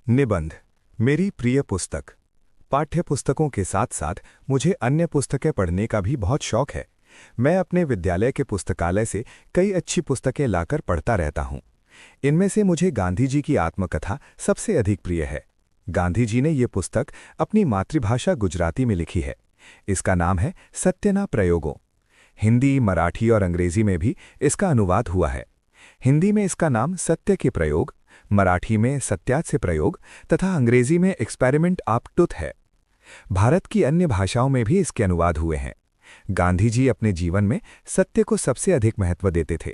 निबंध। मेरी प्रिय पुस्तक। पाठ्य पुस्तकों के साथ साथ मुझे अन्य पुस्तकें पढ़ने का भी बहुत शौक है। मैं अपने विद्यालय के पुस्तकालय से कई अच्छी पुस्तकें लाकर पढ़ता रहता हूँ। इनमें से मुझे गांधी जी की आत्मकथा सबसे अधिक प्रिय है। गांधी जी ने ये पुस्तक अपनी मातृभाषा गुजराती में लिखी है। इसका नाम है सत्य ना प्रयोगो। हिंदी, मराठी और अंग्रेजी में भी इसका अनुवाद हुआ है। हिंदी में इसका नाम सत्य के प्रयोग, मराठी में सत्यात से प्रयोग तथा अंग्रेजी में एक्सपेरिमेंट आप ट्रुथ है। भारत की अन्य भाषाओं में भी इसके अनुवाद हुए हैं। गांधी जी अपने जीवन में सत्य को सबसे अधिक महत्व देते थे,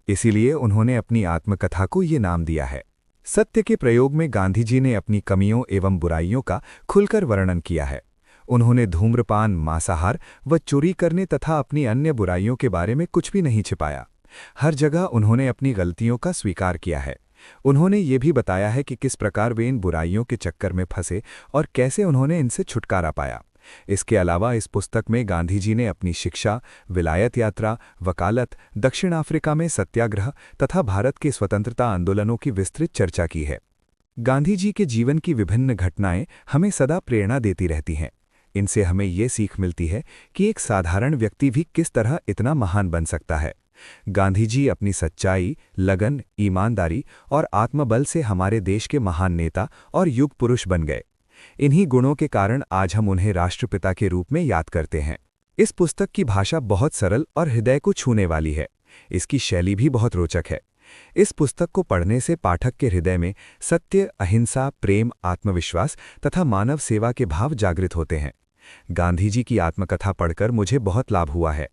इसीलिए उन्होंने अपनी आत्मकथा को ये नाम दिया है। सत्य के प्रयोग में गांधी जी ने अपनी कमियों एवं बुराइयों का खुलकर वर्णन किया है। उन्होंने धूम्रपान, मांसाहार व चोरी करने तथा अपनी अन्य बुराइयों के बारे में कुछ भी नहीं छिपाया। हर जगह उन्होंने अपनी गलतियों का स्वीकार किया है। उन्होंने ये भी बताया है कि किस प्रकार वे इन बुराइयों के चक्कर में फंसे और कैसे उन्होंने इनसे छुटकारा पाया। इसके अलावा इस पुस्तक में गांधी जी ने अपनी शिक्षा, विलायत यात्रा, वकालत, दक्षिण अफ्रीका में सत्याग्रह तथा भारत के स्वतंत्रता आंदोलनों की विस्तृत चर्चा की है। गांधी जी के जीवन की विभिन्न घटनाएं हमें सदा प्रेरणा देती रहती हैं। इनसे हमें ये सीख मिलती है कि एक साधारण व्यक्ति भी किस तरह इतना महान बन सकता है। गांधी जी अपनी सच्चाई, लगन, ईमानदारी और आत्मबल से हमारे देश के महान नेता और युग पुरुष बन गए। इन्हीं गुणों के कारण आज हम उन्हें राष्ट्रपिता के रूप में याद करते हैं। इस पुस्तक की भाषा बहुत सरल और हृदय को छूने वाली है। इसकी शैली भी बहुत रोचक है। इस पुस्तक को पढ़ने से पाठक के हृदय में सत्य, अहिंसा, प्रेम, आत्मविश्वास तथा मानव सेवा के भाव जागृत होते हैं। गांधी जी की आत्मकथा पढ़कर मुझे बहुत लाभ हुआ है।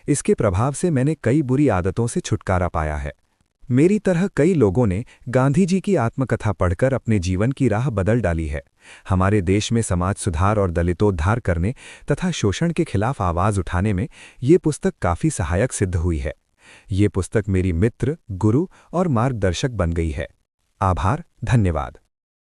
इसके प्रभाव से मैंने कई बुरी आदतों से छुटकारा पाया है। मेरी तरह कई लोगों ने गांधी जी की आत्मकथा पढ़कर अपने जीवन की राह बदल डाली है। हमारे देश में समाज सुधार और दलितोद्धार करने तथा शोषण के खिलाफ आवाज उठाने में ये पुस्तक काफी सहायक सिद्ध हुई है। ये पुस्तक मेरी मित्र, गुरु और मार्गदर्शक बन गई है। आभार, धन्यवाद।